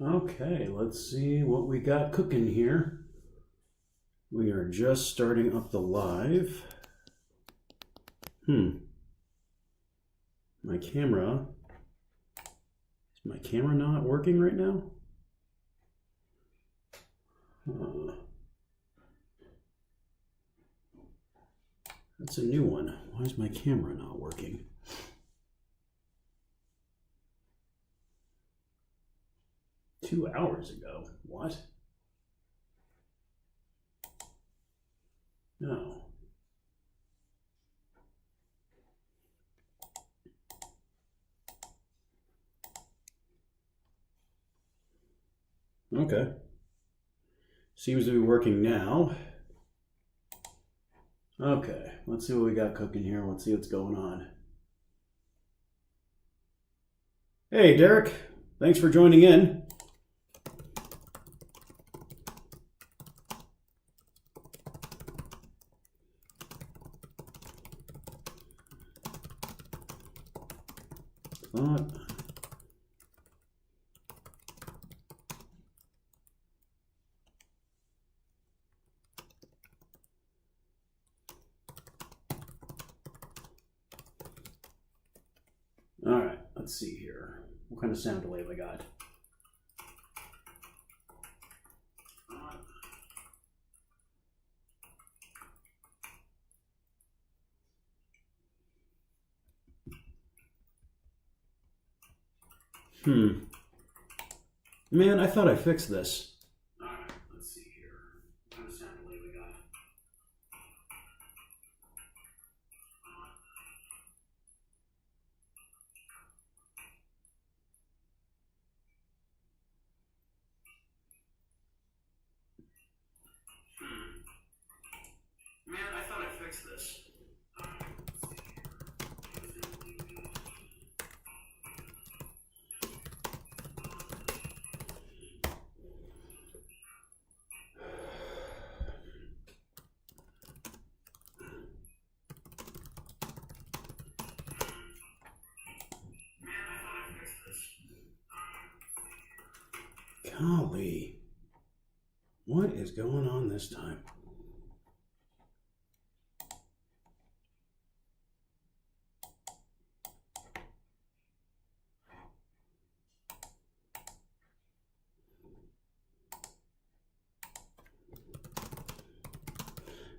Okay, let's see what we got cooking here. We are just starting up the live. My camera. Is my camera not working right now? That's a new one. Why is my camera not working? Two hours ago. What? No. Okay. Seems to be working now. Okay, let's see what we got cooking here. Let's see what's going on. Hey, Derek. Thanks for joining in. All right, let's see here. What kind of sound delay have I got? Man, I thought I fixed this. All right, let's see here. What kind of sound delay we got? Man, I thought I fixed this. Golly, what is going on this time?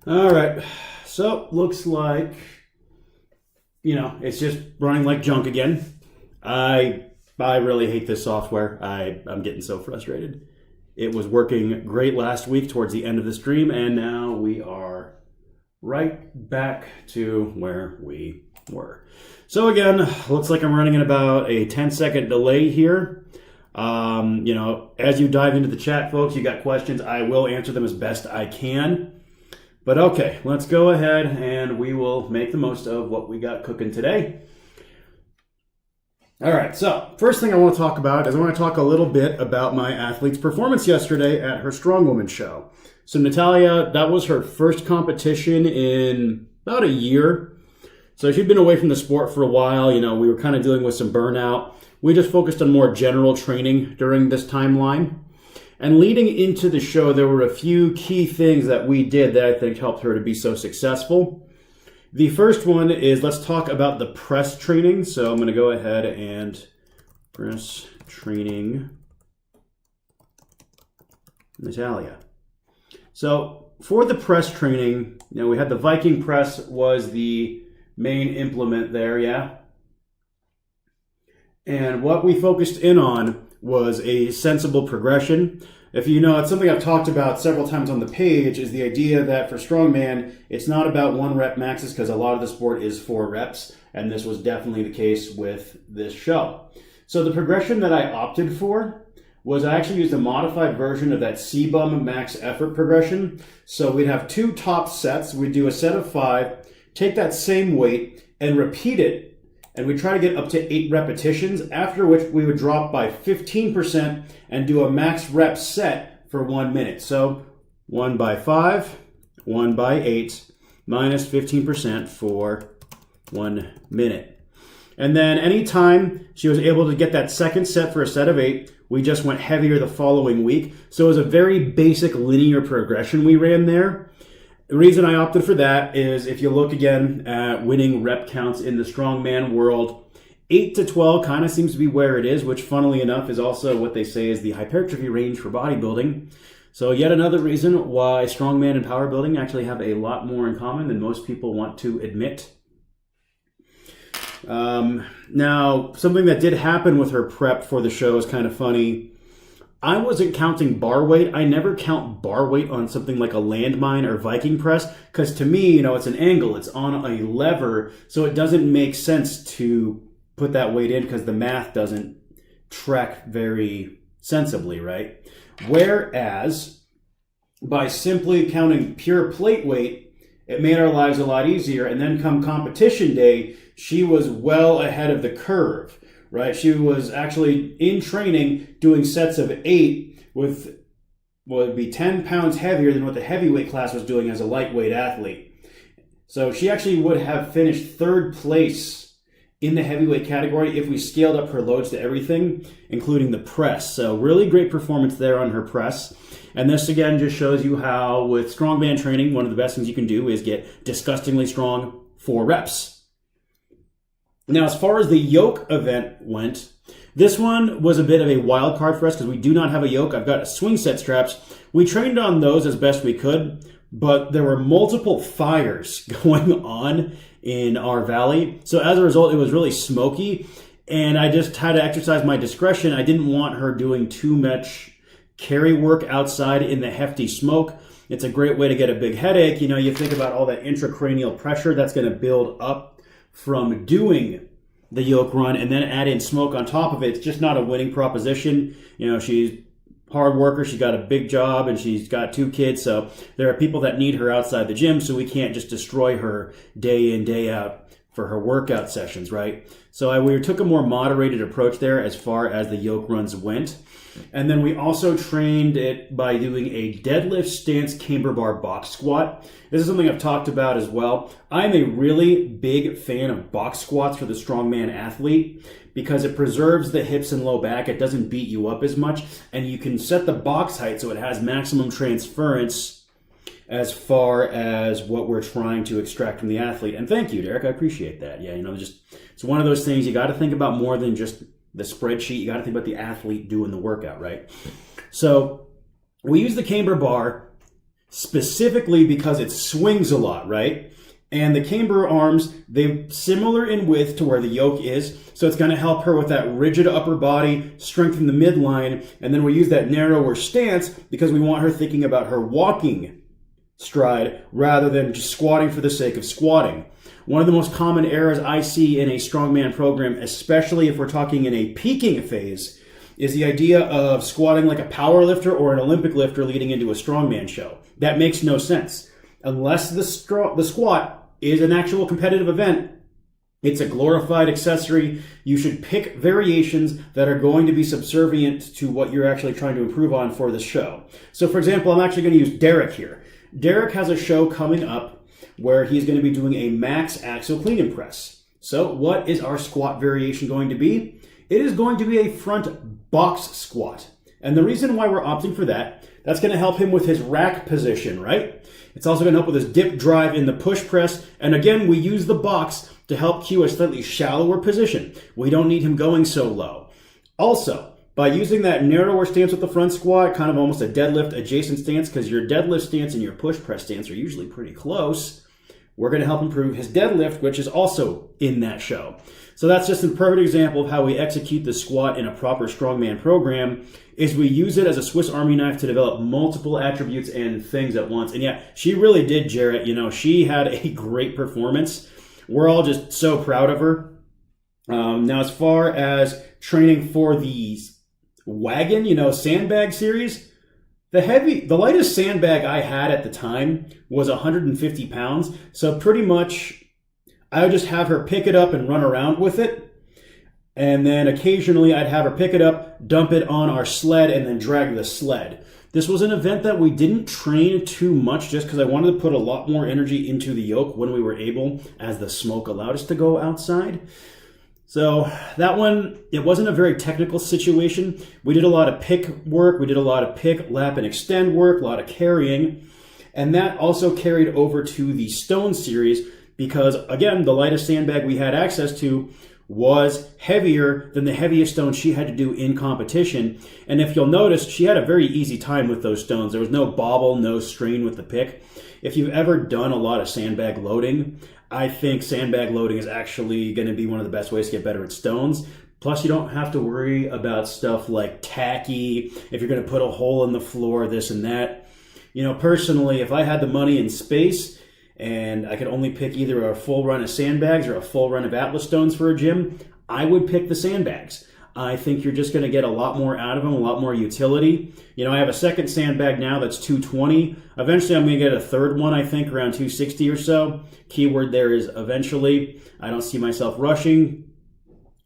All right, so looks like, it's just running like junk again. I really hate this software. I'm getting so frustrated. It was working great last week towards the end of the stream, and now we are right back to where we were. So again, looks like I'm running at about a 10-second delay here. As you dive into the chat, folks, you got questions, I will answer them as best I can. But okay, let's go ahead and we will make the most of what we got cooking today. All right, so first thing I want to talk about is I want to talk a little bit about my athlete's performance yesterday at her Strongwoman show. So Natalia, that was her first competition in about a year. So she'd been away from the sport for a while. We were kind of dealing with some burnout. We just focused on more general training during this timeline. And leading into the show, there were a few key things that we did that I think helped her to be so successful. The first one is, let's talk about the press training. So I'm going to go ahead and press training Natalia. So for the press training, we had the Viking press was the main implement there, yeah? And what we focused in on was a sensible progression. If you know, it's something I've talked about several times on the page, is the idea that for strongman, it's not about 1 rep maxes, because a lot of the sport is 4 reps, and this was definitely the case with this show. So the progression that I opted for was I actually used a modified version of that CBUM max effort progression. So we'd have 2 top sets. We'd do a set of 5, take that same weight, and repeat it. And we try to get up to 8 repetitions, after which we would drop by 15% and do a max rep set for 1 minute. So 1 by 5, 1 by 8, minus 15% for 1 minute. And then anytime she was able to get that second set for a set of 8, we just went heavier the following week. So it was a very basic linear progression we ran there. The reason I opted for that is if you look again at winning rep counts in the strongman world, 8 to 12 kind of seems to be where it is, which funnily enough is also what they say is the hypertrophy range for bodybuilding. So yet another reason why strongman and powerbuilding actually have a lot more in common than most people want to admit. Now, something that did happen with her prep for the show is kind of funny. I wasn't counting bar weight. I never count bar weight on something like a landmine or Viking press because to me, it's an angle. It's on a lever, so it doesn't make sense to put that weight in because the math doesn't track very sensibly, right? Whereas by simply counting pure plate weight, it made our lives a lot easier. And then come competition day, she was well ahead of the curve. Right, she was actually in training doing sets of 8 with what would be 10 pounds heavier than what the heavyweight class was doing as a lightweight athlete. So she actually would have finished 3rd place in the heavyweight category if we scaled up her loads to everything, including the press. So really great performance there on her press. And this again just shows you how with strongman training, one of the best things you can do is get disgustingly strong for reps. Now, as far as the yoke event went, this one was a bit of a wild card for us because we do not have a yoke. I've got swing set straps. We trained on those as best we could, but there were multiple fires going on in our valley. So as a result, it was really smoky, and I just had to exercise my discretion. I didn't want her doing too much carry work outside in the hefty smoke. It's a great way to get a big headache. You think about all that intracranial pressure that's going to build up from doing the yoke run and then add in smoke on top of it. It's just not a winning proposition. She's a hard worker. She's got a big job and she's got 2 kids. So there are people that need her outside the gym. So we can't just destroy her day in, day out for her workout sessions, right? So we took a more moderated approach there as far as the yoke runs went. And then we also trained it by doing a deadlift stance camber bar box squat. This is something I've talked about as well. I'm a really big fan of box squats for the strongman athlete because it preserves the hips and low back. It doesn't beat you up as much. And you can set the box height so it has maximum transference as far as what we're trying to extract from the athlete. And thank you, Derek. I appreciate that. Yeah, it's one of those things you got to think about more than just the spreadsheet. You got to think about the athlete doing the workout, right? So we use the camber bar specifically because it swings a lot, right? And the camber arms, they're similar in width to where the yoke is. So it's going to help her with that rigid upper body, strengthen the midline. And then we use that narrower stance because we want her thinking about her walking stride rather than just squatting for the sake of squatting. One of the most common errors I see in a strongman program, especially if we're talking in a peaking phase, is the idea of squatting like a power lifter or an Olympic lifter leading into a strongman show. That makes no sense. Unless the squat is an actual competitive event, it's a glorified accessory. You should pick variations that are going to be subservient to what you're actually trying to improve on for the show. So for example, I'm actually going to use Derek here. Derek has a show coming up where he's going to be doing a max axial clean and press. So what is our squat variation going to be? It is going to be a front box squat. And the reason why we're opting for that, that's going to help him with his rack position, right? It's also going to help with his dip drive in the push press. And again, we use the box to help cue a slightly shallower position. We don't need him going so low. Also, by using that narrower stance with the front squat, kind of almost a deadlift adjacent stance, because your deadlift stance and your push press stance are usually pretty close, we're going to help improve his deadlift, which is also in that show. So that's just a perfect example of how we execute the squat in a proper strongman program, is we use it as a Swiss Army knife to develop multiple attributes and things at once. And yeah, she really did, Jarrett. she had a great performance. We're all just so proud of her. Now, as far as training for the wagon, sandbag series, the lightest sandbag I had at the time was 150 pounds. So pretty much I would just have her pick it up and run around with it. And then occasionally I'd have her pick it up, dump it on our sled, and then drag the sled. This was an event that we didn't train too much just because I wanted to put a lot more energy into the yoke when we were able, as the smoke allowed us to go outside. So that one, it wasn't a very technical situation. We did a lot of pick work. We did a lot of pick, lap, and extend work, a lot of carrying. And that also carried over to the stone series because, again, the lightest sandbag we had access to was heavier than the heaviest stone she had to do in competition. And if you'll notice, she had a very easy time with those stones. There was no bobble, no strain with the pick. If you've ever done a lot of sandbag loading, I think sandbag loading is actually going to be one of the best ways to get better at stones. Plus, you don't have to worry about stuff like tacky, if you're going to put a hole in the floor, this and that. You know, personally, if I had the money and space and I could only pick either a full run of sandbags or a full run of Atlas stones for a gym, I would pick the sandbags. I think you're just going to get a lot more out of them, a lot more utility. You know, I have a second sandbag now that's 220. Eventually, I'm going to get a third one, I think, around 260 or so. Keyword there is eventually. I don't see myself rushing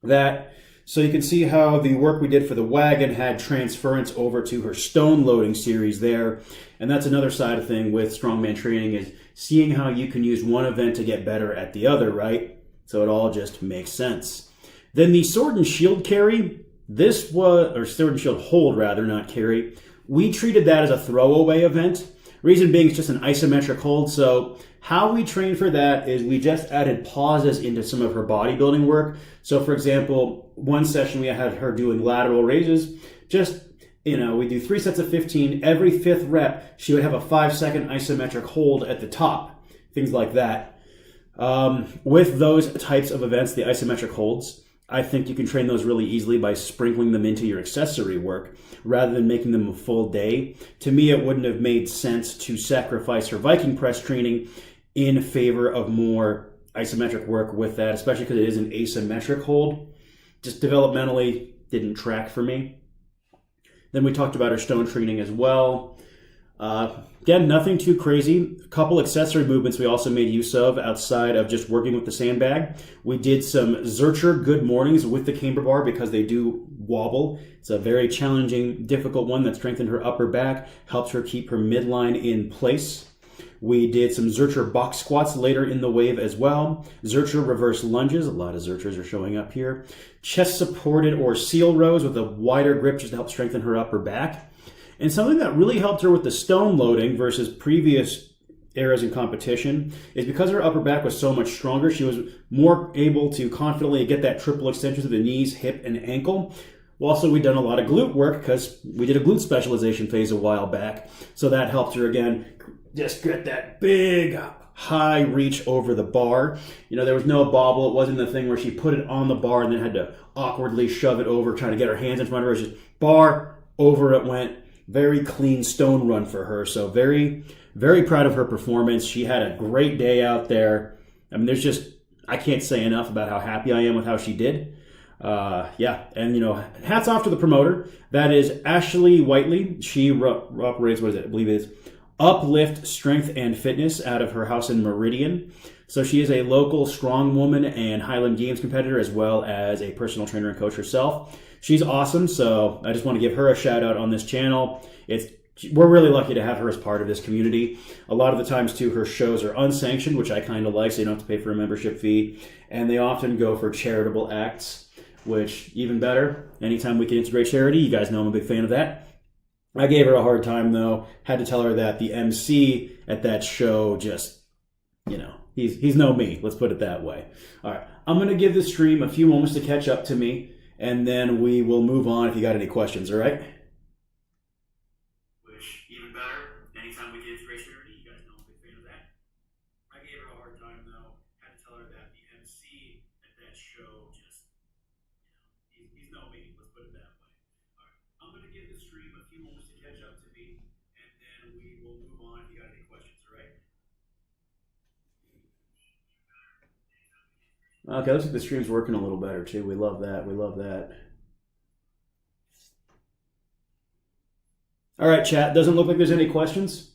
that. So you can see how the work we did for the wagon had transference over to her stone loading series there. And that's another side of thing with strongman training is seeing how you can use one event to get better at the other, right? So it all just makes sense. Then the sword and shield carry, this was, or sword and shield hold rather, not carry. We treated that as a throwaway event. Reason being, it's just an isometric hold. So how we trained for that is we just added pauses into some of her bodybuilding work. So for example, one session we had her doing lateral raises. Just, you know, we do 3 sets of 15. Every 5th rep, she would have a 5-second isometric hold at the top. Things like that. With those types of events, the isometric holds, I think you can train those really easily by sprinkling them into your accessory work rather than making them a full day. To me, it wouldn't have made sense to sacrifice her Viking press training in favor of more isometric work with that, especially because it is an asymmetric hold. Just developmentally didn't track for me. Then we talked about her stone training as well. Again, nothing too crazy. A couple accessory movements we also made use of outside of just working with the sandbag. We did some Zercher good mornings with the camber bar because they do wobble. It's a very challenging, difficult one that strengthened her upper back, helps her keep her midline in place. We did some Zercher box squats later in the wave as well. Zercher reverse lunges. A lot of Zerchers are showing up here. Chest supported or seal rows with a wider grip just to help strengthen her upper back. And something that really helped her with the stone loading versus previous eras in competition is because her upper back was so much stronger, she was more able to confidently get that triple extension to the knees, hip, and ankle. Also, we've done a lot of glute work because we did a glute specialization phase a while back. So that helped her, again, just get that big, high reach over the bar. You know, there was no bobble. It wasn't the thing where she put it on the bar and then had to awkwardly shove it over, trying to get her hands in front of her. It was just bar, over it went. Very clean stone run for her. So very, very proud of her performance. She had a great day out there. I mean, there's just, I can't say enough about how happy I am with how she did. Yeah, and you know, hats off to the promoter. That is Ashley Whiteley. She operates, what is it? I believe it is Uplift Strength and Fitness out of her house in Meridian. So she is a local strong woman and Highland Games competitor, as well as a personal trainer and coach herself. She's awesome, so I just want to give her a shout out on this channel. We're really lucky to have her as part of this community. A lot of the times, too, her shows are unsanctioned, which I kind of like, so you don't have to pay for a membership fee. And they often go for charitable acts, which, even better, anytime we can integrate charity, you guys know I'm a big fan of that. I gave her a hard time, though. Had to tell her that the MC at that show just, you know, he's no me. Let's put it that way. All right, I'm going to give the stream a few moments to catch up to me, and then we will move on if you got any questions, all right? Which, even better, anytime we can integrate charity, you guys know I'm a big fan of that. I gave her a hard time, though. Had to tell her that the MC at that show just, you know, he's no me. Let's put it that way. All right, I'm going to give the stream a few moments to catch up to me, and then we will move on if you got any questions, all right? Okay, looks like the stream's working a little better too. We love that. We love that. All right, chat. Doesn't look like there's any questions.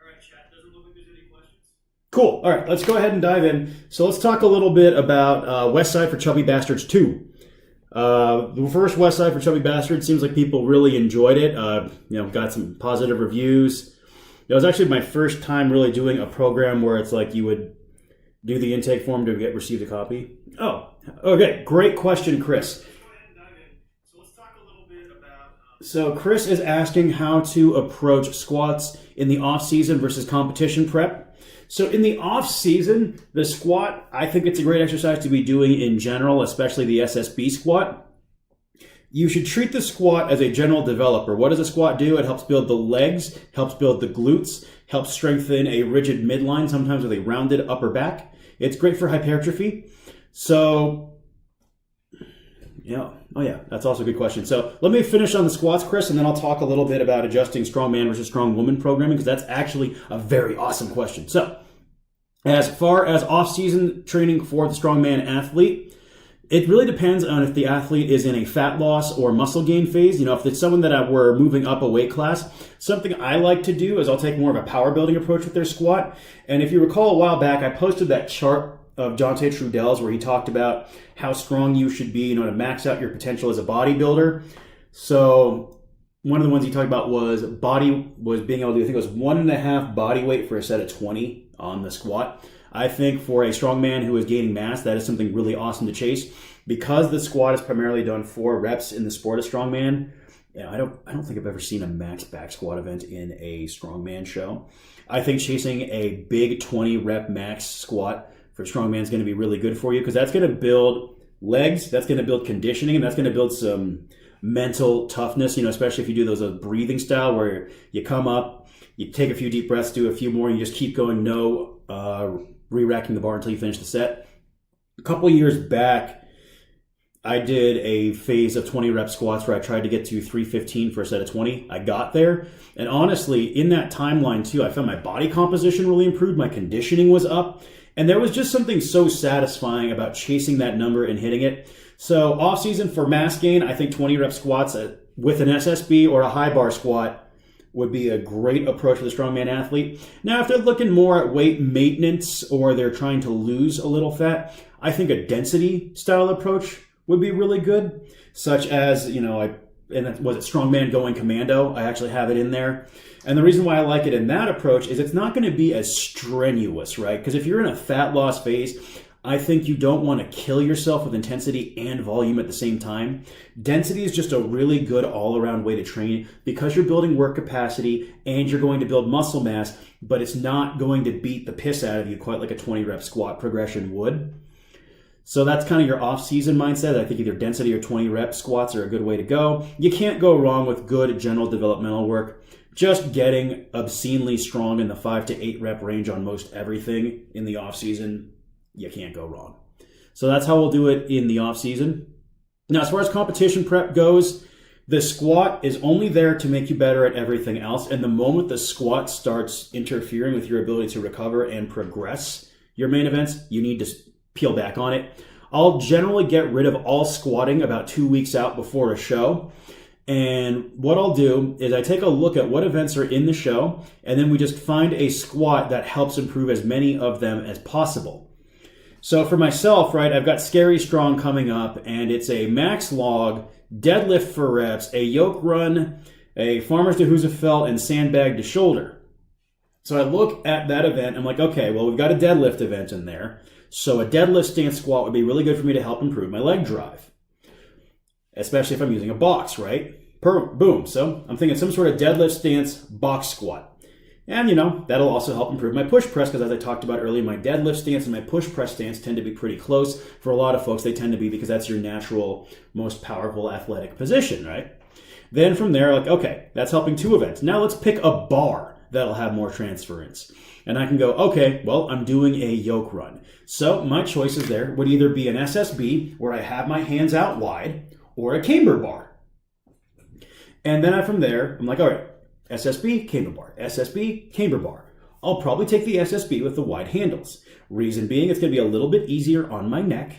All right, chat. Doesn't look like there's any questions. Cool. Cool. All right, let's go ahead and dive in. So let's talk a little bit about West Side for Chubby Bastards 2. The first West Side for Chubby Bastards seems like people really enjoyed it. Got some positive reviews. It was actually my first time really doing a program where it's like you would do the intake form to receive a copy. Oh, okay. Great question, Chris. So Chris is asking how to approach squats in the off season versus competition prep. So in the off season, the squat, I think it's a great exercise to be doing in general, especially the SSB squat. You should treat the squat as a general developer. What does a squat do? It helps build the legs, helps build the glutes, helps strengthen a rigid midline, sometimes with a rounded upper back. It's great for hypertrophy. So, yeah. Oh, yeah. That's also a good question. So let me finish on the squats, Chris, and then I'll talk a little bit about adjusting strongman versus strong woman programming, because that's actually a very awesome question. So as far as off-season training for the strongman athlete, it really depends on if the athlete is in a fat loss or muscle gain phase. If it's someone that we're moving up a weight class, something I like to do is I'll take more of a power building approach with their squat. And if you recall a while back, I posted that chart of Jonte Trudell's where he talked about how strong you should be, to max out your potential as a bodybuilder. So one of the ones he talked about was being able to do, I think it was 1.5 body weight for a set of 20 on the squat. I think for a strong man who is gaining mass, that is something really awesome to chase. Because the squat is primarily done 4 reps in the sport of strongman, I don't think I've ever seen a max back squat event in a strongman show. I think chasing a big 20 rep max squat for strongman is going to be really good for you, because that's going to build legs, that's going to build conditioning, and that's going to build some mental toughness, especially if you do those breathing style where you come up, you take a few deep breaths, do a few more, and you just keep going, re-racking the bar until you finish the set. A couple of years back, I did a phase of 20 rep squats where I tried to get to 315 for a set of 20. I got there. And honestly, in that timeline too, I found my body composition really improved. My conditioning was up. And there was just something so satisfying about chasing that number and hitting it. So off season for mass gain, I think 20 rep squats with an SSB or a high bar squat would be a great approach for the strongman athlete. Now, if they're looking more at weight maintenance or they're trying to lose a little fat, I think a density style approach would be really good, such as, was it strongman going commando? I actually have it in there. And the reason why I like it in that approach is it's not going to be as strenuous, right? Because if you're in a fat loss phase, I think you don't want to kill yourself with intensity and volume at the same time. Density is just a really good all-around way to train because you're building work capacity and you're going to build muscle mass, but it's not going to beat the piss out of you quite like a 20 rep squat progression would. So that's kind of your off-season mindset. I think either density or 20 rep squats are a good way to go. You can't go wrong with good general developmental work. Just getting obscenely strong in the 5 to 8 rep range on most everything in the off-season, you can't go wrong. So that's how we'll do it in the off-season. Now, as far as competition prep goes, the squat is only there to make you better at everything else. And the moment the squat starts interfering with your ability to recover and progress your main events, you need to peel back on it. I'll generally get rid of all squatting about 2 weeks out before a show. And what I'll do is I take a look at what events are in the show, and then we just find a squat that helps improve as many of them as possible. So for myself, right, I've got Scary Strong coming up, and it's a max log, deadlift for reps, a yoke run, a farmer's to Husafelt, and sandbag to shoulder. So I look at that event, I'm like, okay, well, we've got a deadlift event in there. So a deadlift stance squat would be really good for me to help improve my leg drive, especially if I'm using a box, right? Boom. So I'm thinking some sort of deadlift stance box squat. And, that'll also help improve my push press because as I talked about earlier, my deadlift stance and my push press stance tend to be pretty close. For a lot of folks, they tend to be because that's your natural, most powerful athletic position, right? Then from there, okay, that's helping 2 events. Now let's pick a bar that'll have more transference. And I can go, okay, well, I'm doing a yoke run. So my choices there would either be an SSB where I have my hands out wide or a camber bar. And then from there, I'm like, all right, SSB, camber bar, SSB, camber bar. I'll probably take the SSB with the wide handles. Reason being, it's going to be a little bit easier on my neck.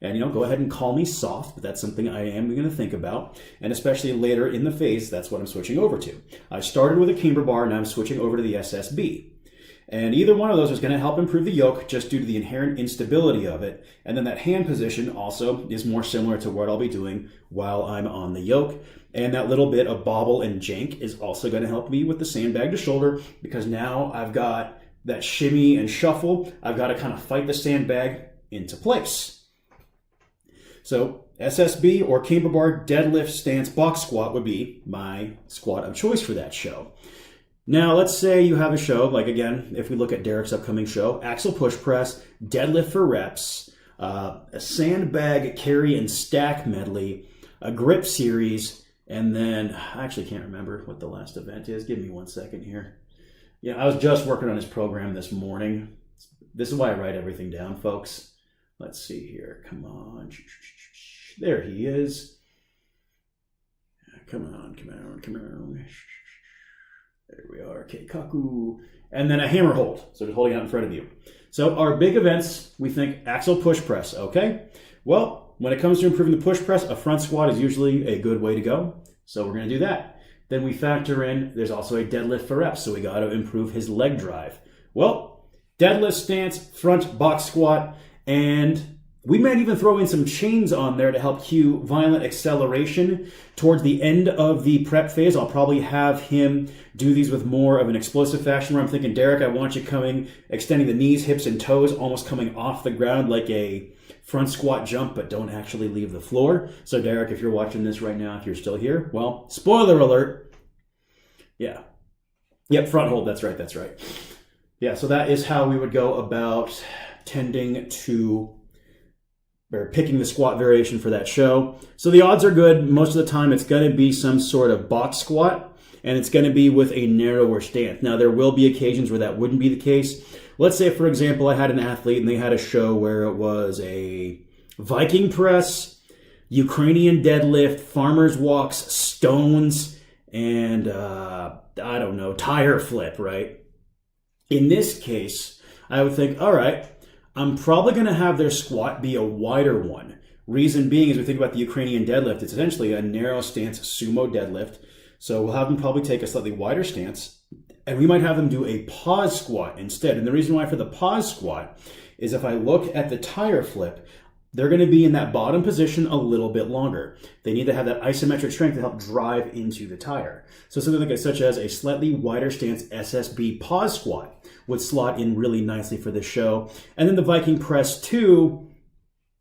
And, go ahead and call me soft, but that's something I am going to think about. And especially later in the phase, that's what I'm switching over to. I started with a camber bar, and I'm switching over to the SSB. And either one of those is going to help improve the yoke just due to the inherent instability of it. And then that hand position also is more similar to what I'll be doing while I'm on the yoke. And that little bit of bobble and jank is also going to help me with the sandbag to shoulder, because now I've got that shimmy and shuffle. I've got to kind of fight the sandbag into place. So SSB or camber bar deadlift stance box squat would be my squat of choice for that show. Now, let's say you have a show, like again, if we look at Derek's upcoming show, axle push press, deadlift for reps, a sandbag carry and stack medley, a grip series, and then, I actually can't remember what the last event is. Give me 1 second here. Yeah, I was just working on his program this morning. This is why I write everything down, folks. Let's see here. Come on. There he is. Come on. There we are. Keikaku. And then a hammer hold. So just holding out in front of you. So our big events, we think axle push press, okay? Well, when it comes to improving the push press, a front squat is usually a good way to go. So we're going to do that. Then we factor in, there's also a deadlift for reps, so we got to improve his leg drive. Well, deadlift stance, front box squat, and we might even throw in some chains on there to help cue violent acceleration. Towards the end of the prep phase, I'll probably have him do these with more of an explosive fashion where I'm thinking, Derek, I want you coming, extending the knees, hips, and toes, almost coming off the ground like a front squat jump, but don't actually leave the floor. So Derek, if you're watching this right now, if you're still here, well, spoiler alert. Yeah. Yep, front hold, that's right. Yeah, so that is how we would go about tending to, or picking the squat variation for that show. So the odds are good. Most of the time it's going to be some sort of box squat, and it's going to be with a narrower stance. Now there will be occasions where that wouldn't be the case. Let's say, for example, I had an athlete and they had a show where it was a Viking press, Ukrainian deadlift, farmer's walks, stones, and I don't know, tire flip, right? In this case, I would think, all right, I'm probably going to have their squat be a wider one. Reason being, as we think about the Ukrainian deadlift, it's essentially a narrow stance sumo deadlift. So we'll have them probably take a slightly wider stance, and we might have them do a pause squat instead. And the reason why for the pause squat is if I look at the tire flip, they're going to be in that bottom position a little bit longer. They need to have that isometric strength to help drive into the tire. So something like such as a slightly wider stance SSB pause squat would slot in really nicely for this show. And then the Viking press 2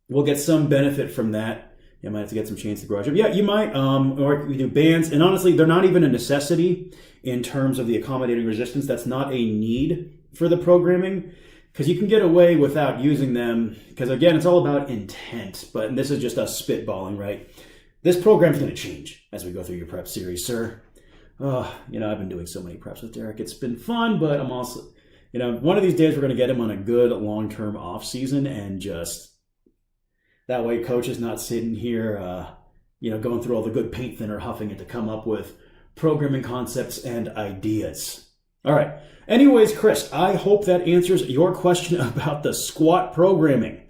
will get some benefit from that. You might have to get some chains to garage up. Yeah, you might, or we do bands. And honestly, they're not even a necessity in terms of the accommodating resistance. That's not a need for the programming, because you can get away without using them. Because again, it's all about intent. But this is just us spitballing, right? This program's going to change as we go through your prep series, sir. I've been doing so many preps with Derek. It's been fun, but I'm also, one of these days we're going to get him on a good long-term off season, and just that way coach is not sitting here, going through all the good paint thinner, huffing it to come up with programming concepts and ideas. All right. Anyways, Chris, I hope that answers your question about the squat programming.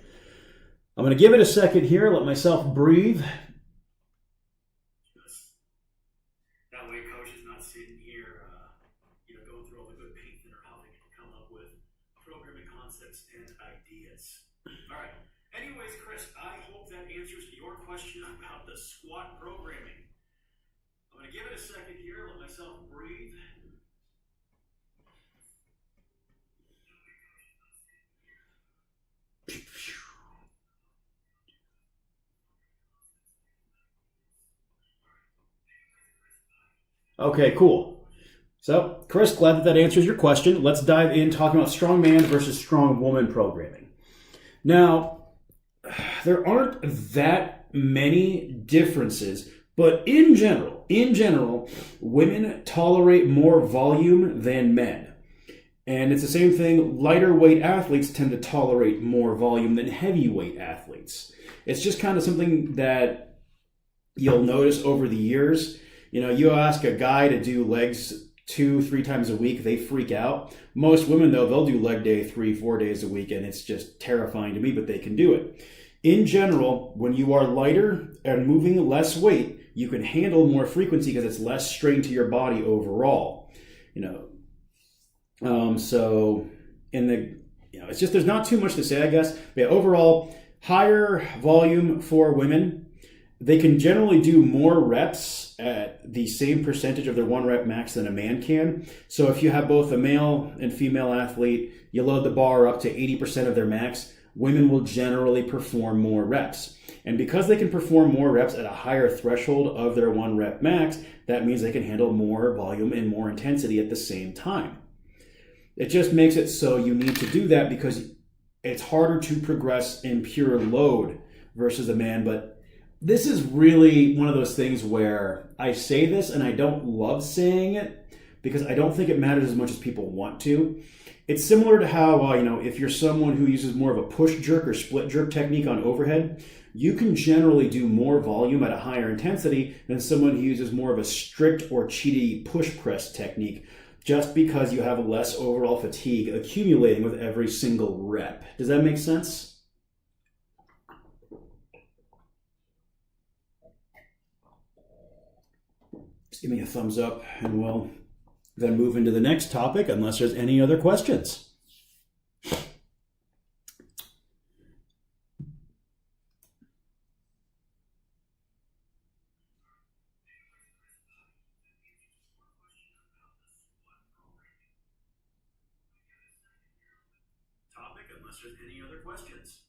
I'm going to give it a second here, let myself breathe. That way coach is not sitting here, going through all the good paint thinner, huffing it to come up with programming concepts and ideas. All right. Anyways, Chris, I hope that answers your question about the squat programming. I'm going to give it a second here, let myself breathe. Okay, cool. So, Chris, glad that answers your question. Let's dive in talking about strongman versus strongwoman programming. Now, there aren't that many differences, but in general, women tolerate more volume than men. And it's the same thing, lighter weight athletes tend to tolerate more volume than heavyweight athletes. It's just kind of something that you'll notice over the years. You ask a guy to do legs 2-3 times a week, they freak out. Most women, though, they'll do leg day 3-4 days a week, and it's just terrifying to me, but they can do it. In general, when you are lighter and moving less weight, you can handle more frequency because it's less strain to your body overall. So in the, it's just, there's not too much to say, I guess. But yeah, overall, higher volume for women. They can generally do more reps at the same percentage of their 1 rep max than a man can. So if you have both a male and female athlete, you load the bar up to 80% of their max, women will generally perform more reps. And because they can perform more reps at a higher threshold of their 1 rep max, that means they can handle more volume and more intensity at the same time. It just makes it so you need to do that because it's harder to progress in pure load versus a man. But this is really one of those things where I say this and I don't love saying it because I don't think it matters as much as people want to. It's similar to how, if you're someone who uses more of a push jerk or split jerk technique on overhead, you can generally do more volume at a higher intensity than someone who uses more of a strict or cheaty push press technique, just because you have less overall fatigue accumulating with every single rep. Does that make sense? Just give me a thumbs up and we'll then move into the next topic unless there's any other questions. Unless there's any other questions.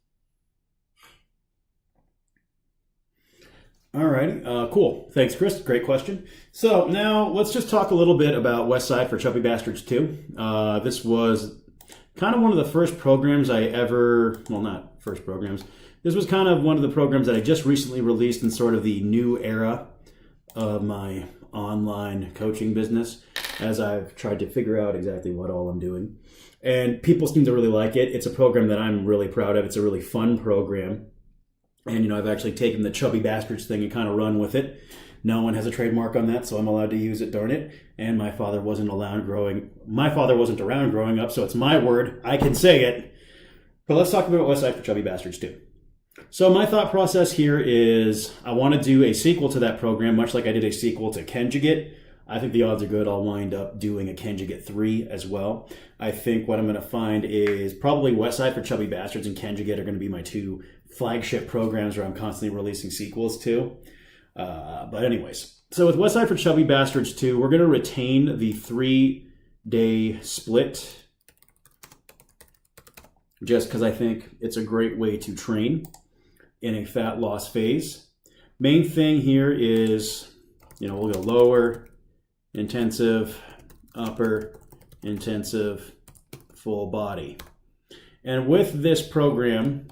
Alrighty, cool. Thanks, Chris. Great question. So now let's just talk a little bit about Westside for Chubby Bastards 2. This was kind of one of the first programs I ever, well, not first programs. This was kind of one of the programs that I just recently released in sort of the new era of my online coaching business, as I've tried to figure out exactly what all I'm doing. And people seem to really like it. It's a program that I'm really proud of. It's a really fun program. And, I've actually taken the Chubby Bastards thing and kind of run with it. No one has a trademark on that, so I'm allowed to use it, darn it. And my father wasn't around growing up, so it's my word. I can say it. But let's talk about Westside for Chubby Bastards 2. So my thought process here is I want to do a sequel to that program, much like I did a sequel to Kenjigit. I think the odds are good I'll wind up doing a Kenjigit 3 as well. I think what I'm going to find is probably Westside for Chubby Bastards and Kenjigit are going to be my 2 flagship programs where I'm constantly releasing sequels to. But anyways, so with Westside for Chubby Bastards 2, we're going to retain the 3-day split just because I think it's a great way to train in a fat loss phase. Main thing here is, we'll go lower, intensive, upper, intensive, full body. And with this program,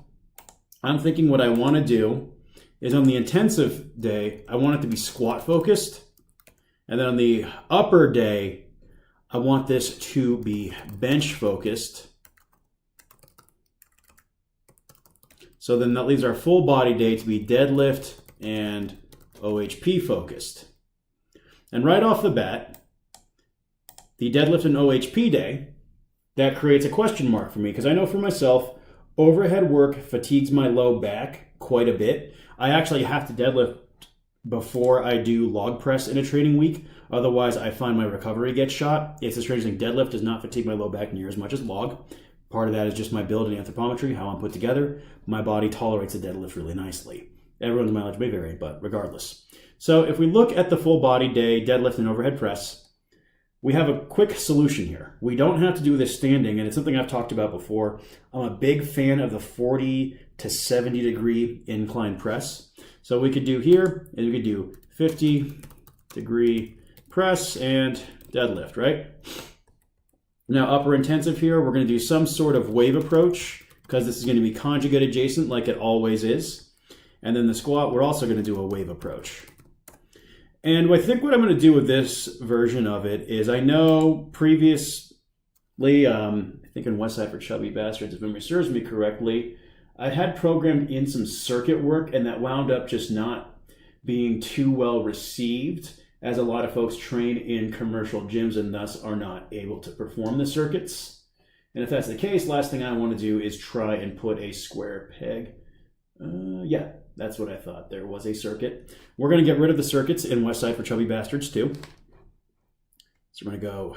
I'm thinking what I want to do is on the intensive day, I want it to be squat focused. And then on the upper day, I want this to be bench focused. So then that leaves our full body day to be deadlift and OHP focused. And right off the bat, the deadlift and OHP day, that creates a question mark for me because I know for myself, overhead work fatigues my low back quite a bit. I actually have to deadlift before I do log press in a training week. Otherwise, I find my recovery gets shot. It's a strange thing. Deadlift does not fatigue my low back near as much as log. Part of that is just my build and anthropometry, how I'm put together. My body tolerates a deadlift really nicely. Everyone's mileage may vary, but regardless. So if we look at the full body day, deadlift and overhead press, we have a quick solution here. We don't have to do this standing, and it's something I've talked about before. I'm a big fan of the 40 to 70 degree incline press. So we could do here, and we could do 50 degree press and deadlift, right? Now upper intensive here, we're going to do some sort of wave approach because this is going to be conjugate adjacent like it always is. And then the squat, we're also going to do a wave approach. And I think what I'm going to do with this version of it is I know previously, I think in Westside for Chubby Bastards, if memory serves me correctly, I had programmed in some circuit work and that wound up just not being too well received, as a lot of folks train in commercial gyms and thus are not able to perform the circuits. And if that's the case, last thing I want to do is try and put a square peg. Yeah, that's what I thought. There was a circuit. We're going to get rid of the circuits in Westside for Chubby Bastards too. So we're going to go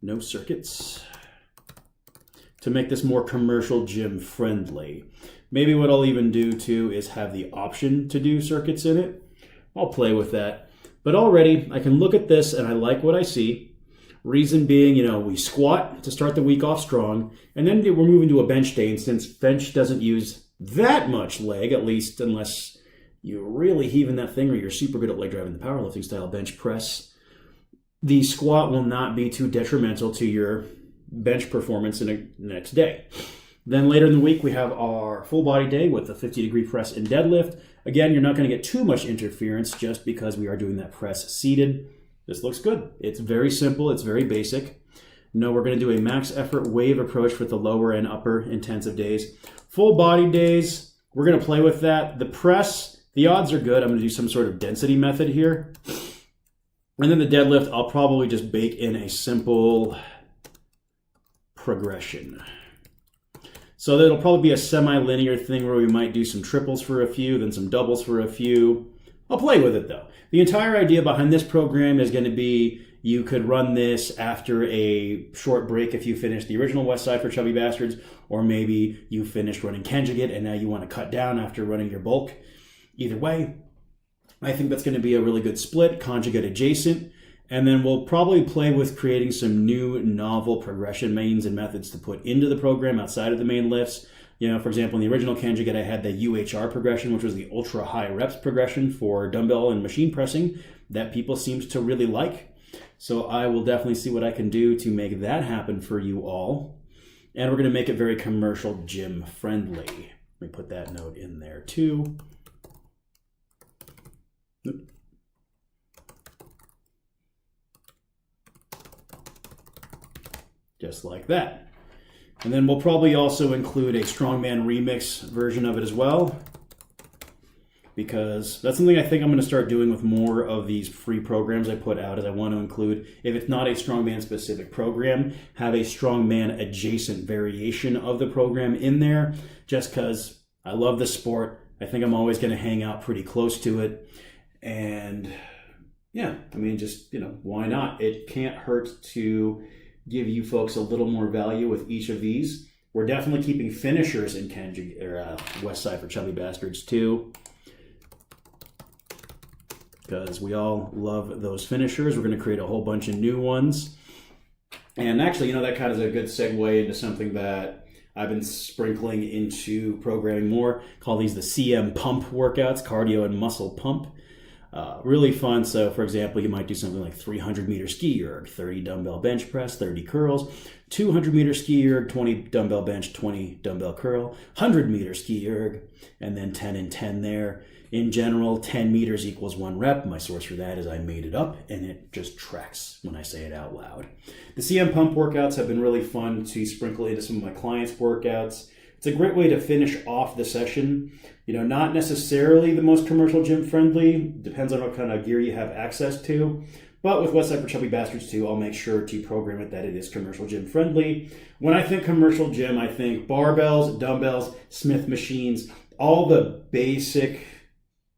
no circuits to make this more commercial gym friendly. Maybe what I'll even do too is have the option to do circuits in it. I'll play with that. But already I can look at this and I like what I see. Reason being, we squat to start the week off strong, and then we're moving to a bench day. And since bench doesn't use that much leg, at least unless you're really heaving that thing or you're super good at leg driving the powerlifting style bench press, the squat will not be too detrimental to your bench performance in the next day. Then later in the week, we have our full body day with a 50-degree press and deadlift. Again, you're not going to get too much interference just because we are doing that press seated. This looks good. It's very simple. It's very basic. No, we're going to do a max effort wave approach with the lower and upper intensive days. Full body days, we're going to play with that. The press, the odds are good. I'm going to do some sort of density method here. And then the deadlift, I'll probably just bake in a simple progression. So that'll probably be a semi-linear thing where we might do some triples for a few, then some doubles for a few. I'll play with it though. The entire idea behind this program is going to be you could run this after a short break if you finished the original West Side for Chubby Bastards, or maybe you finished running conjugate and now you want to cut down after running your bulk. Either way, I think that's going to be a really good split, conjugate adjacent. And then we'll probably play with creating some new novel progression means and methods to put into the program outside of the main lifts. For example, in the original conjugate, I had the UHR progression, which was the ultra high reps progression for dumbbell and machine pressing that people seems to really like. So I will definitely see what I can do to make that happen for you all. And we're going to make it very commercial gym friendly. Let me put that note in there too. Just like that. And then we'll probably also include a strongman remix version of it as well, because that's something I think I'm going to start doing with more of these free programs I put out. Is I want to include, if it's not a strongman specific program, have a strongman adjacent variation of the program in there, just because I love the sport. I think I'm always going to hang out pretty close to it. And yeah, why not? It can't hurt to give you folks a little more value with each of these. We're definitely keeping finishers in West Side for Chubby Bastards too, because we all love those finishers. We're going to create a whole bunch of new ones. And actually, that kind of is a good segue into something that I've been sprinkling into programming more. Call these the CM pump workouts, cardio and muscle pump. Really fun. So, for example, you might do something like 300-meter ski erg, 30 dumbbell bench press, 30 curls, 200-meter ski erg, 20 dumbbell bench, 20 dumbbell curl, 100-meter ski erg, and then 10 and 10 there. In general, 10 meters equals 1 rep. My source for that is I made it up, and it just tracks when I say it out loud. The CM pump workouts have been really fun to sprinkle into some of my clients' workouts. It's a great way to finish off the session. Not necessarily the most commercial gym friendly. Depends on what kind of gear you have access to. But with West Side for Chubby Bastards too, I'll make sure to program it that it is commercial gym friendly. When I think commercial gym, I think barbells, dumbbells, Smith machines, all the basic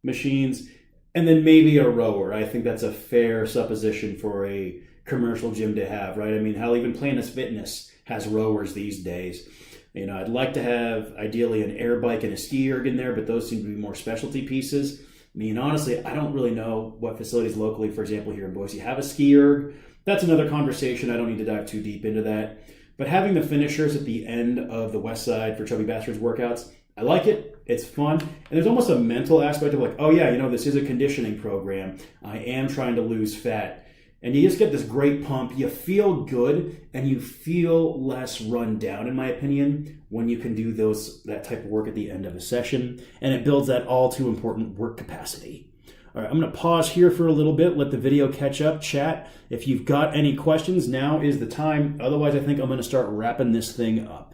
machines, and then maybe a rower. I think that's a fair supposition for a commercial gym to have, right? Hell, even Planet Fitness has rowers these days. I'd like to have ideally an air bike and a ski erg in there, but those seem to be more specialty pieces. Honestly, I don't really know what facilities locally, for example, here in Boise, have a ski erg. That's another conversation. I don't need to dive too deep into that. But having the finishers at the end of the West Side for Chubby Bastards workouts, I like it. It's fun. And there's almost a mental aspect of like, oh yeah, this is a conditioning program. I am trying to lose fat. And you just get this great pump. You feel good, and you feel less run down, in my opinion, when you can do that type of work at the end of a session. And it builds that all too important work capacity. All right, I'm going to pause here for a little bit, let the video catch up, chat. If you've got any questions, now is the time. Otherwise, I think I'm going to start wrapping this thing up.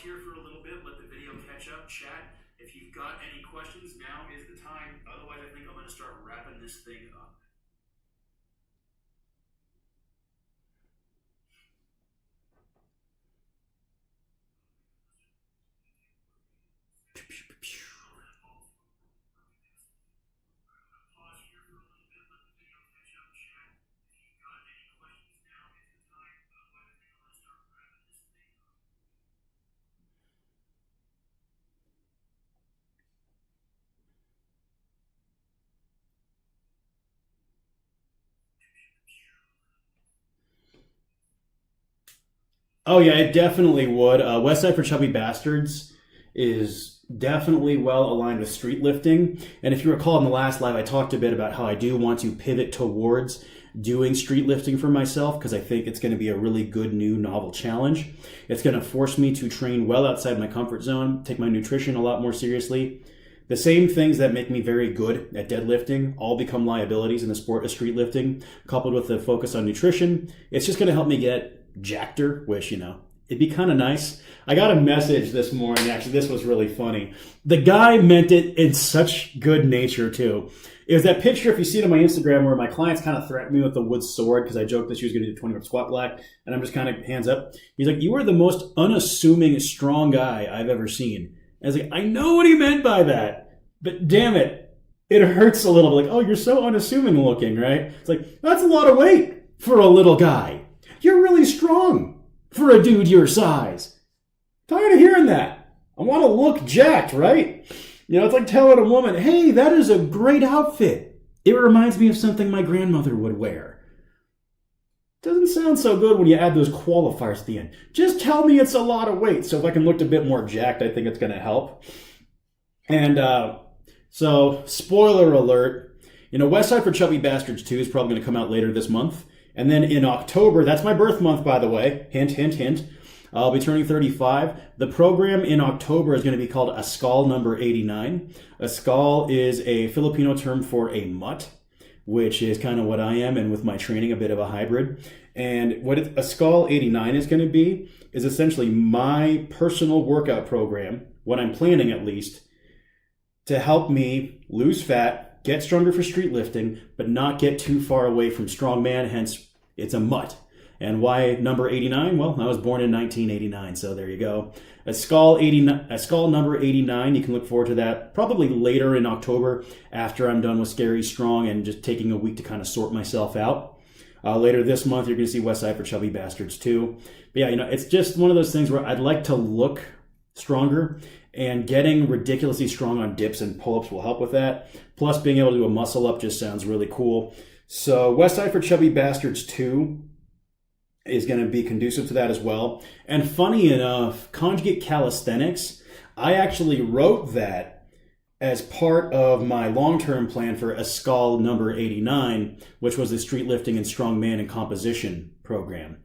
Here for a little bit, let the video catch up, chat. If you've got any questions, now is the time. Otherwise, I think I'm going to start wrapping this thing up. Oh yeah, it definitely would. West Side for Chubby Bastards is definitely well aligned with street lifting. And if you recall in the last live, I talked a bit about how I do want to pivot towards doing street lifting for myself because I think it's going to be a really good new novel challenge. It's going to force me to train well outside my comfort zone, take my nutrition a lot more seriously. The same things that make me very good at deadlifting all become liabilities in the sport of street lifting, coupled with the focus on nutrition. It's just going to help me get jackeder, which, it'd be kind of nice. I got a message this morning, actually, this was really funny. The guy meant it in such good nature, too. It was that picture, if you see it on my Instagram, where my clients kind of threatened me with the wood sword because I joked that she was going to do 20 rep squat black, and I'm just kind of hands up. He's like, "You are the most unassuming, strong guy I've ever seen." And I was like, I know what he meant by that, but damn it, it hurts a little bit. Like, oh, you're so unassuming looking, right? It's like, that's a lot of weight for a little guy. You're really strong for a dude your size. Tired of hearing that. I want to look jacked, right? It's like telling a woman, hey, that is a great outfit. It reminds me of something my grandmother would wear. Doesn't sound so good when you add those qualifiers at the end. Just tell me it's a lot of weight. So if I can look a bit more jacked, I think it's going to help. And so, spoiler alert, West Side for Chubby Bastards 2 is probably going to come out later this month. And then in October, that's my birth month, by the way. Hint, hint, hint. I'll be turning 35. The program in October is going to be called Ascal number 89. Ascal is a Filipino term for a mutt, which is kind of what I am, and with my training, a bit of a hybrid. And what Ascal 89 is going to be is essentially my personal workout program, what I'm planning at least, to help me lose fat, get stronger for street lifting, but not get too far away from strongman, hence it's a mutt. And why number 89? Well, I was born in 1989, so there you go. Ascal number 89, you can look forward to that probably later in October after I'm done with Scary Strong and just taking a week to kind of sort myself out. Later this month, you're going to see West Side for Chubby Bastards 2. But yeah, it's just one of those things where I'd like to look stronger, and getting ridiculously strong on dips and pull-ups will help with that. Plus, being able to do a muscle up just sounds really cool. So West Side for Chubby Bastards 2 is going to be conducive to that as well. And funny enough, Conjugate Calisthenics, I actually wrote that as part of my long-term plan for Ascal number 89, which was the street lifting and strongman and composition program.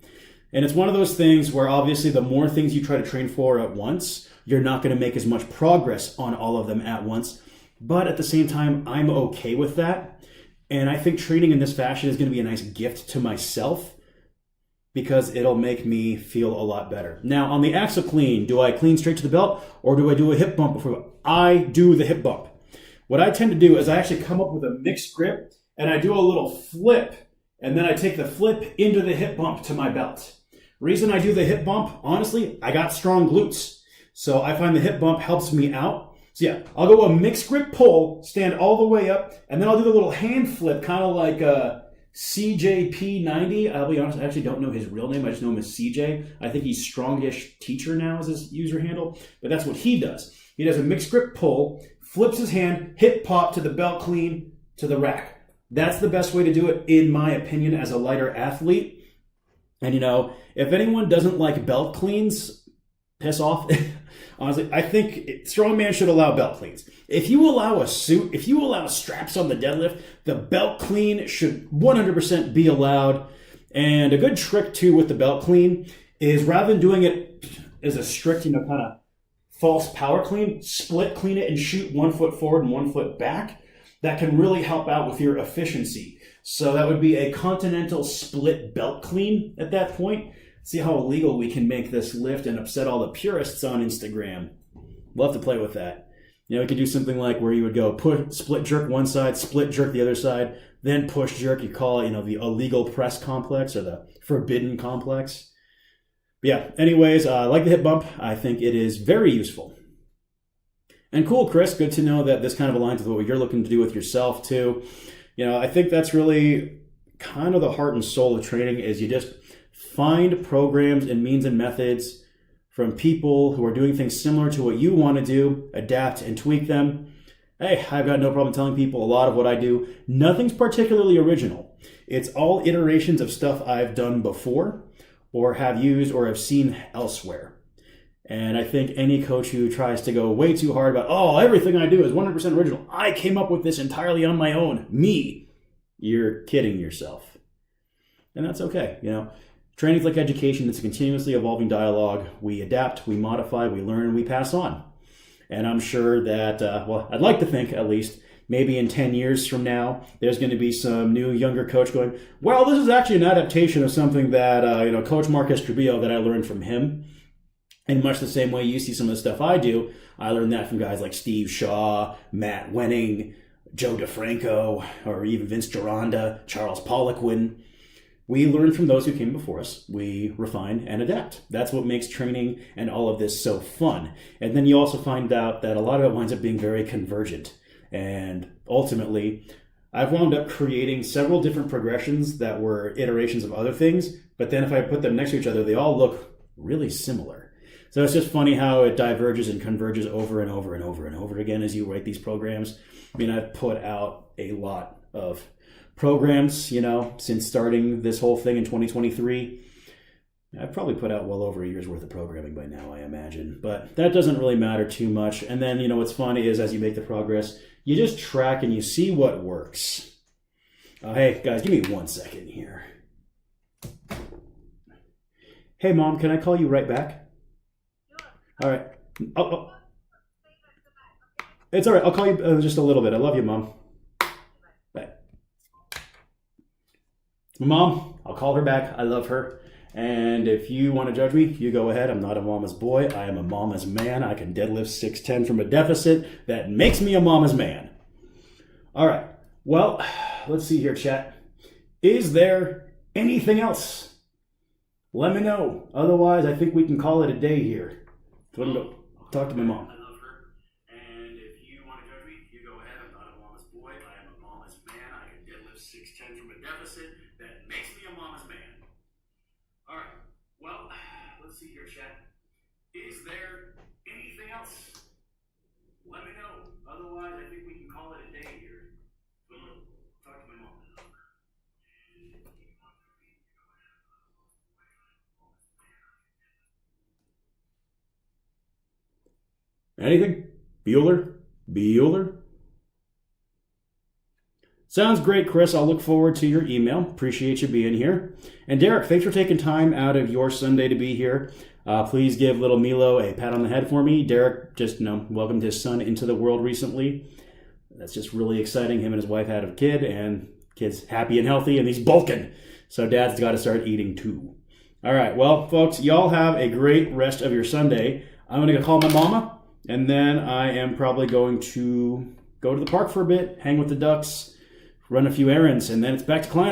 And it's one of those things where obviously the more things you try to train for at once, you're not going to make as much progress on all of them at once. But at the same time, I'm okay with that. And I think training in this fashion is going to be a nice gift to myself, because it'll make me feel a lot better. Now, on the axle clean, do I clean straight to the belt or do I do a hip bump before? I do the hip bump. What I tend to do is I actually come up with a mixed grip and I do a little flip, and then I take the flip into the hip bump to my belt. Reason I do the hip bump, honestly, I got strong glutes. So I find the hip bump helps me out. So yeah, I'll go a mixed grip pull, stand all the way up, and then I'll do the little hand flip, kind of like CJP90. I'll be honest, I actually don't know his real name. I just know him as CJ. I think he's Strongish Teacher now as his user handle, but that's what he does. He does a mixed grip pull, flips his hand, hip pop to the belt clean to the rack. That's the best way to do it, in my opinion, as a lighter athlete. And if anyone doesn't like belt cleans, piss off. Honestly, I think strongman should allow belt cleans. If you allow a suit, if you allow straps on the deadlift, the belt clean should 100% be allowed. And a good trick too with the belt clean is, rather than doing it as a strict, kind of false power clean, split clean it and shoot 1 foot forward and 1 foot back. That can really help out with your efficiency. So that would be a continental split belt clean at that point. See how illegal we can make this lift and upset all the purists on Instagram. We'll have to play with that. We could do something like where you would go split jerk one side, split jerk the other side, then push jerk. You call it, the illegal press complex or the forbidden complex. But yeah, anyways, I like the hip bump. I think it is very useful. And cool, Chris, good to know that this kind of aligns with what you're looking to do with yourself too. I think that's really kind of the heart and soul of training, is you just find programs and means and methods from people who are doing things similar to what you want to do, adapt and tweak them. Hey, I've got no problem telling people a lot of what I do. Nothing's particularly original. It's all iterations of stuff I've done before, or have used or have seen elsewhere. And I think any coach who tries to go way too hard about, oh, everything I do is 100% original, I came up with this entirely on my own, me, you're kidding yourself. And that's okay. Training's like education. It's a continuously evolving dialogue. We adapt, we modify, we learn, we pass on. And I'm sure that, I'd like to think at least, maybe in 10 years from now, there's going to be some new younger coach going, well, this is actually an adaptation of something that, Coach Marcus Trujillo, that I learned from him. In much the same way you see some of the stuff I do, I learned that from guys like Steve Shaw, Matt Wenning, Joe DeFranco, or even Vince Gironda, Charles Poliquin. We learn from those who came before us. We refine and adapt. That's what makes training and all of this so fun. And then you also find out that a lot of it winds up being very convergent. And ultimately, I've wound up creating several different progressions that were iterations of other things. But then if I put them next to each other, they all look really similar. So it's just funny how it diverges and converges over and over and over and over again as you write these programs. I mean, I've put out a lot of programs, since starting this whole thing in 2023. I've probably put out well over a year's worth of programming by now, I imagine. But that doesn't really matter too much. And then, what's fun is as you make the progress, you just track and you see what works. Hey, guys, give me 1 second here. Hey, Mom, can I call you right back? All right. Oh. It's all right. I'll call you just a little bit. I love you, Mom. Bye. Mom, I'll call her back. I love her. And if you want to judge me, you go ahead. I'm not a mama's boy. I am a mama's man. I can deadlift 610 from a deficit. That makes me a mama's man. All right. Well, let's see here, chat. Is there anything else? Let me know. Otherwise, I think we can call it a day here. I'll talk to my mom. I love her. And if you want to judge me, you go ahead. I'm not a mama's boy. I am a mama's man. I can deadlift 610 from a deficit. That makes me a mama's man. All right. Well, let's see here, chat. Is there anything else? Let me know. Otherwise, I think we can call it a day here. Talk to my mom. Anything? Bueller? Sounds great, Chris. I'll look forward to your email. Appreciate you being here. And Derek, thanks for taking time out of your Sunday to be here. Please give little Milo a pat on the head for me. Derek just welcomed his son into the world recently. That's just really exciting. Him and his wife had a kid, and kid's happy and healthy, and he's bulking. So dad's got to start eating too. All right, well, folks, y'all have a great rest of your Sunday. I'm going to go call my mama. And then I am probably going to go to the park for a bit, hang with the ducks, run a few errands, and then it's back to client up.